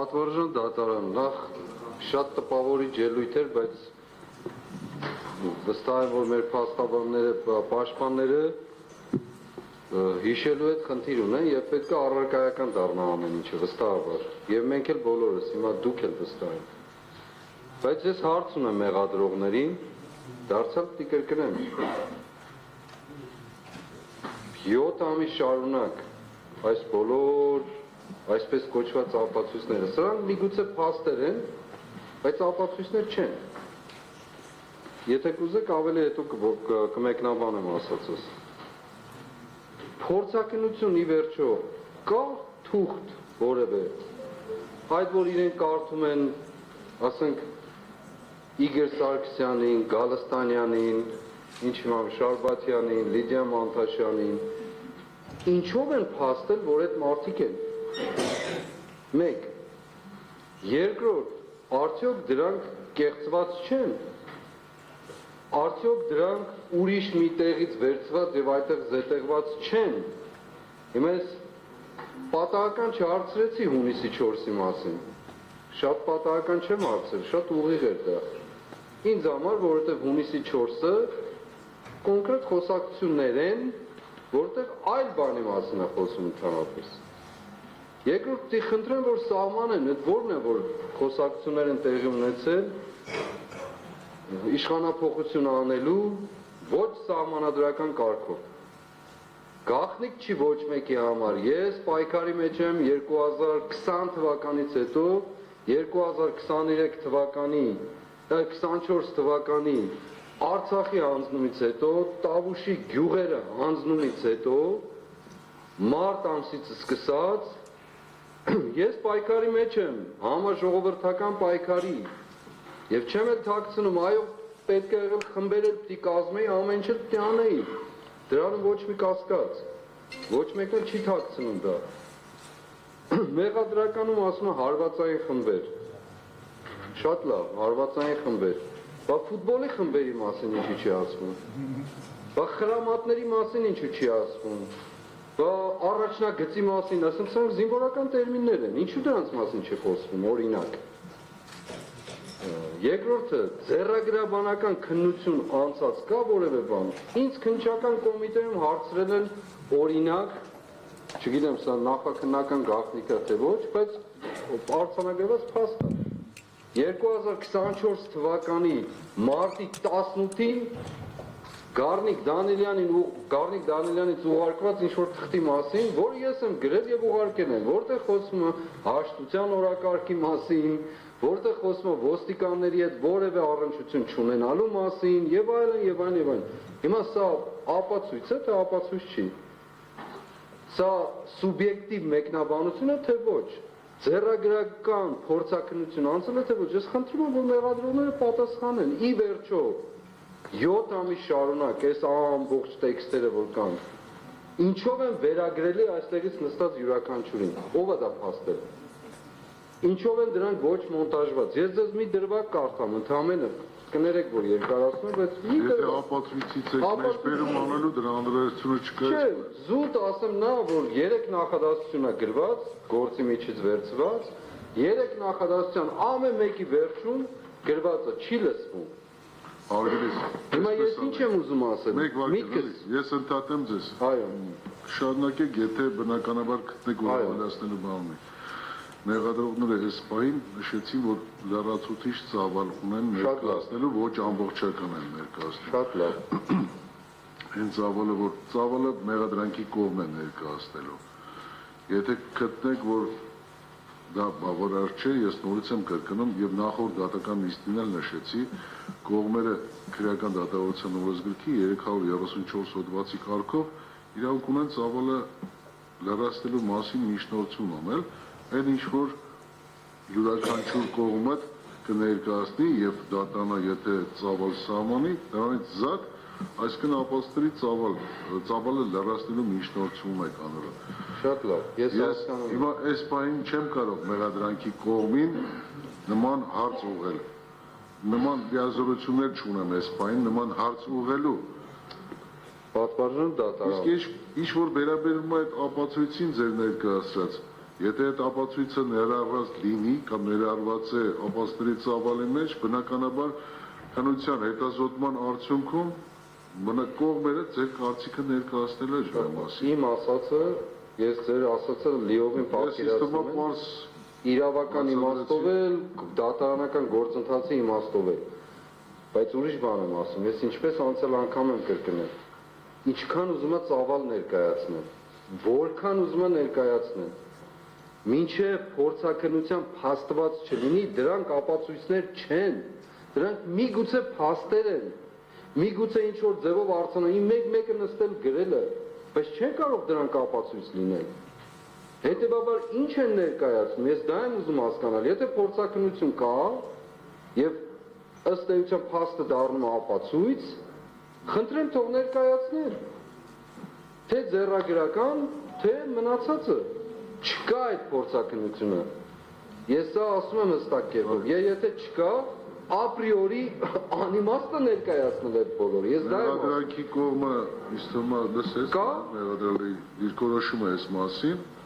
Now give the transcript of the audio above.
Պատվարժան դատարան, նախ շատ տպավորիչ ելույթ էր, բայց վստահ եմ, որ մեր փաստաբանները, պաշտպանները հիշելու հետ խնդիր ունեն եւ պետք է առարկայական դառնա ամեն ինչը վստահաբար։ Եվ մենք էլ բոլորս, հիմա դուք էլ վստահ եք։ Բայց ես հարց ունեմ մեղադրողներին, դարձյալ պիտի կրկնեմ։ 7 ամիս շարունակ այս բոլոր այսպես կոչված ապացույցները, սրանք միգուցե փաստեր են, բայց ապացույցներ չեն։ Եթե կուզեք ավելի հետո կմեկնաբանեմ ասածս։ Փորձակնություն ի վերջո կա թուղթ որևէ, այդ որ իրենք կարդում են, ասենք Իգոր Սարգսյանին, Գալստանյանին, ինչ իմ Շարբաթյանին, Լիդիա Մանթաշյանին, ինչով են փաստել, որ այդ մարդիկ են։ Մեկ, երկրորդ, արդյոք դրանք կեղծված չեն, արդյոք դրանք ուրիշ մի տեղից վերցված եւ այդտեղ զետեղված չեն։ Հիմա ես պատահական չհարցրեցի հունիսի 4-ի մասին, շատ պատահական չեմ հարցրել, շատ ուղիղ էր դա։ Ինձ համար, որովհետեւ հունիսի 4-ը կոնկրետ խոսակցություններ են, որտեղ այլ բանի մասին է խոսում ընդհանրապես։ Երկրորդ պիտի խնդրեմ, որ սահմանեն, այդ որն է, որ խոսակցություններ են տեղի ունեցել իշխանափոխություն անելու ոչ սահմանադրական կարգով։ Գաղտնիք չի ոչ մեկի համար, ես պայքարի մեջ եմ 2020 թվականից հետո, 2023 թվականի, 24 թվականի Արցախի հանձնումից հետո, Տավուշի գյուղերը հանձնումից հետո, մարտ ամսից սկսած, ես պայքարի մեջ եմ, համաժողովրդական պայքարի, եւ չեմ էլ թաքցնում, այո, պետք է եղել խմբեր էլ պիտի կազմեի, ամեն ինչ էլ պիտի անեի, դրանում ոչ մի կասկած, ոչ մեկն էլ չի թաքցնում դա։ Մեղադրականում ասում է հարվածային խմբեր, շատ լավ, հարվածային խմբեր, բա ֆուտբոլի խմբերի մասին ինչու չի ասվում, բա խրամատների մասին ինչու չի ասվում, բա առաջնագծի մասին, ասեմ, սրանք զինվորական տերմիններ են, ինչու դրանց մասին չի խոսվում, օրինակ։ Երկրորդը, ձեռագրաբանական քննություն անցած կա որևէ բան, ինձ քննչական կոմիտեում հարցրել են օրինակ, չգիտեմ, սա նախաքննական գաղտնիք է թե ոչ, բայց արձանագրված փաստ է։ 2024 թվականի մարտի 18-ին Գառնիկ Դանիելյանից ուղարկված ինչ-որ թղթի մասին, որը ես եմ գրել եւ ուղարկել եմ, որտեղ խոսում է հաշտության օրակարգի մասին, որտեղ խոսում է ոստիկանների հետ որևէ առնչություն չունենալու մասին եւ այլն եւ այլն եւ այլն։ Հիմա սա ապացույց է, թե ապացույց չի։ Սա սուբյեկտիվ մեկնաբանություն է, թե ոչ։ Ձեռագրական փորձակնություն անցել է, թե ոչ։ Ես խնդրում եմ, որ մեղադրողները պատասխանեն։ Ի վերջո 7 ամիս շարունակ այս ամբողջ տեքստերը որ կան, ինչով են վերագրելի այստեղից նստած յուրաքանչյուրին, ով է դա փաստել, ինչով են դրանք ոչ մոնտաժված, ես ձեզ մի դրվագ կարդամ, ընդամենը կներեք, որ երկարացնում եմ, բայց մի դրվագ։ Եթե ապացույցից եք մեջբերում անելու, դրա անդրադարձությունը չկա։ Չէ, զուտ ասեմ նա, որ 3 նախադասություն է գրված, գործի միջից վերցված, 3 նախադասության ամեն մեկի վերջում գրվածը չի լսվում։ Արգելիս, հիմա ես ինչ եմ ուզում ասել, միտքս, ես ընդհատեմ ձեզ, շարունակեք, եթե բնականաբար գտնեք որ ավելացնելու բան ունի, մեղադրողները այս պահին նշեցին, որ լրացուցիչ ծավալ ունեն ներկայացնելու, ոչ ամբողջական են ներկայացնելու։ Շատ լավ։ Այն ծավալը մեղադրանքի կողմ է ներկայացնելու։ Եթե գտնեք, որ դա բավարար չէ, ես նորից եմ կրկնում եւ նախորդ դատական նիստին էլ նշեցի, կողմերը քրեական դատավարության օրենսգրքի 334 հոդվածի կարգով իրավունք ունեն ծավալը լրացնելու մասին միջնորդություն անել, այն ինչ որ յուրաքանչյուր կողմը կներկայացնի եւ դատանա, եթե ծավալ սահմանի, դրանից զատ այսինքն ապաստրի ծավալը լրացնելու միջնորդություն է կանոնը։ Շատ լավ, ես հասկանում եմ։ Հիմա այս պահին չեմ կարող մեղադրանքի կողմին նման հարց ուղղել, նման լիազորություններ չունեմ այս պահին, նման հարց ուղղելու։ Պատվարժան դատարան։ Իսկ ինչ որ վերաբերում է այդ ապացույցին ձեր ներկայացրած, Եթե այդ ապացույցը ներառված լինի կամ ներառված է ապացների ծավալի մեջ, բնականաբար քննության հետազոտման արդյունքում կողմերը ձեր կարծիքը ներկայացնել է դրա մասին։ Իմ ասածը, ես ձեր ասածը լիովին պատկերացնում եմ, իրավական իմաստով էլ, դատարանական գործընթացի իմաստով էլ, բայց ուրիշ բան եմ ասում, ես ինչպես անցյալ անգամ եմ կրկնել, ինչքան ուզում է ծավալ ներկայացնել, որքան ուզում է ներկայացնել, մինչև փորձաքննության փաստված չլինի, դրանք ապացույցներ չեն, դրանք միգուցե փաստեր են, միգուցե ինչ-որ ձևով արձանագրել, մեկ-մեկը նստել գրել է, բայց չեն կարող դրանք ապացույց լինել։ Հետևաբար ինչ են ներկայացնում, ես դա եմ ուզում հասկանալ, եթե փորձաքննություն կա եւ ըստ էության փաստը դառնում է ապացույց, խնդրեմ թող ներկայացնել, թե ձեռագրական, թե մնացածը, չկա այդ փորձաքննությունը, ես սա ասում եմ հստակ կերպով, եթե չկա, ապրիորի անիմաստ է ներկայացնել այդ բոլորը, ես դա եմ ասում։ Մեղադրանքի կողմը, ինձ թվում է լսեց, մեղադրալի դիրքորոշում է այս մասին,